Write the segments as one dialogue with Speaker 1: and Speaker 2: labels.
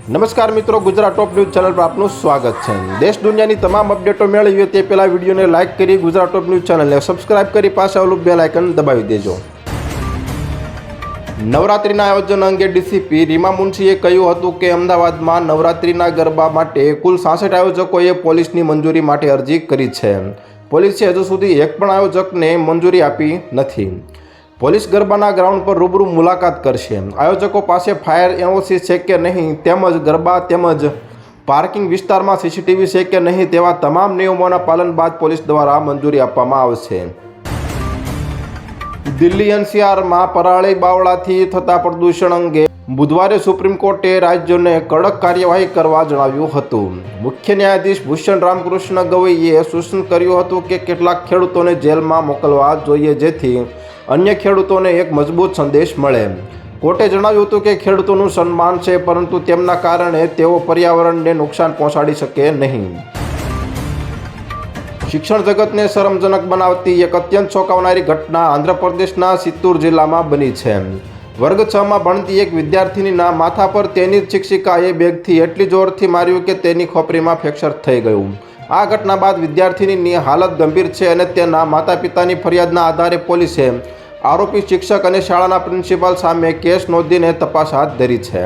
Speaker 1: નમસ્કાર મિત્રો, ગુજરાત ટોપ news channel પર આપનું સ્વાગત છે। દેશ દુનિયાની તમામ અપડેટો મેળવીએ તે પહેલાં વિડીયોને લાઇક કરી ગુજરાત ટોપ ન્યૂઝ ચેનલને સબસ્ક્રાઇબ કરી પાસે આવેલું બેલ આઇકન દબાવી દેજો। નવરાત્રિના આયોજન અંગે ડીસીપી રીમા મુનશીએ કહ્યું હતું કે અમદાવાદમાં નવરાત્રિના ગરબા માટે કુલ 66 આયોજકોએ પોલીસની મંજૂરી માટે અરજી કરી છે। પોલીસે હજુ સુધી એક પણ આયોજકને મંજૂરી આપી નથી। પોલીસ ગરબાના ગ્રાઉન્ડ પર રૂબરૂ મુલાકાત કરશે। આયોજકો પાસે ફાયર એનઓસી છે કે નહીં તેમજ ગરબા તેમજ પાર્કિંગ વિસ્તારમાં સીસીટીવી છે કે નહીં તેવા તમામ નિયમોના પાલન બાદ પોલીસ દ્વારા મંજૂરી આપવામાં આવશે। દિલ્હી એનસીઆરમાં પરાળી બાવળાથી થતા પ્રદૂષણ અંગે બુધવારે સુપ્રીમ કોર્ટે રાજ્યોને કડક કાર્યવાહી કરવા જણાવ્યું હતું। મુખ્ય ન્યાયાધીશ ભૂષણ રામકૃષ્ણ ગવઈએ સૂચન કર્યું હતું કે કેટલાક ખેડૂતોને જેલમાં મોકલવા જોઈએ જેથી અન્ય ખેડૂતોને એક મજબૂત સંદેશ મળે। કોર્ટે જણાવ્યું હતું કે ખેડૂતોનું સન્માન છે પરંતુ તેમના કારણે તેઓ પર્યાવરણને નુકસાન પહોંચાડી શકે નહીં। શિક્ષણ જગતને શરમજનક બનાવતી એક અત્યંત ચોંકાવનારી ઘટના આંધ્રપ્રદેશના ચિત્તૂર જિલ્લામાં બની છે। વર્ગ 6માં ભણતી એક વિદ્યાર્થિનીના માથા પર તેની જ શિક્ષિકાએ બેગથી એટલી જોરથી માર્યું કે તેની ખોપરીમાં ફ્રેક્ચર થઈ ગયું। આ ઘટના બાદ વિદ્યાર્થિનીની હાલત ગંભીર છે અને તેના માતા પિતાની ફરિયાદના આધારે પોલીસે આરોપી શિક્ષક અને શાળાના પ્રિન્સિપાલ સામે કેસ નોંધીને તપાસ હાથ ધરી છે।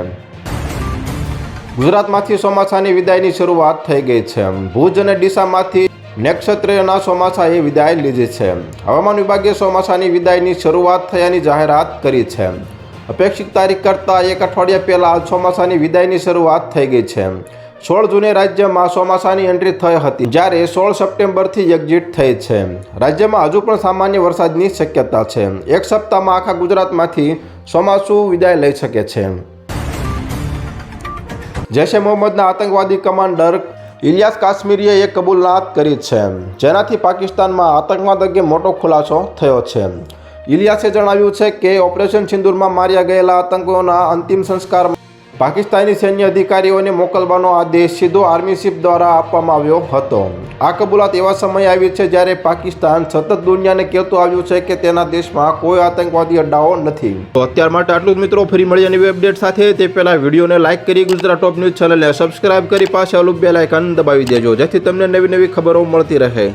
Speaker 1: ગુજરાતમાંથી ચોમાસાની વિદાયની શરૂઆત થઈ ગઈ છે। ભુજ અને ડીસામાંથી નક્ષત્રના ચોમાસાએ વિદાય લીધી છે। હવામાન વિભાગે ચોમાસાની વિદાયની શરૂઆત થયાની જાહેરાત કરી છે। અપેક્ષિત તારીખ કરતાં એક અઠવાડિયા પહેલાં ચોમાસાની વિદાયની શરૂઆત થઈ ગઈ છે। 16 જૂને રાજ્યમાં ચોમાસાની એન્ટ્રી થઈ હતી જ્યારે 16 સપ્ટેમ્બરથી એક્ઝિટ થઈ છે। રાજ્યમાં હજુ પણ સામાન્ય વરસાદની શક્યતા છે। એક સપ્તાહમાં આખા ગુજરાતમાંથી ચોમાસું વિદાય લઈ શકે છે। જૈશ એ મોહમ્મદના આતંકવાદી કમાન્ડર ઇલિયાસ કાશ્મીરીએ એક કબૂલાત કરી છે જેનાથી પાકિસ્તાનમાં આતંકવાદ અંગે મોટો ખુલાસો થયો છે। ઇલિયાસે જણાવ્યું છે કે ઓપરેશન સિંદૂરમાં માર્યા ગયેલા આતંકીઓના અંતિમ સંસ્કાર પાકિસ્તાની સૈન્ય અધિકારીઓને મોકલવાનો આદેશ સીધો આર્મી ચીફ દ્વારા આપવામાં આવ્યો હતો। આ કબૂલાત એવા સમયે આવી છે જ્યારે પાકિસ્તાન સતત દુનિયાને કહેતું આવ્યું છે કે તેના દેશમાં કોઈ આતંકવાદી અડ્ડાઓ નથી। તો અત્યાર માટે આટલું જ મિત્રો, ફરી મળીએ નવી અપડેટ સાથે। તે પહેલાં વિડીયોને લાઇક કરી ગુજરાત ટોપ ન્યૂઝ ચેનલને સબસ્ક્રાઇબ કરી પાસે આવેલું બેલ આઇકન દબાવી દેજો જેથી તમને નવી નવી ખબરો મળતી રહે।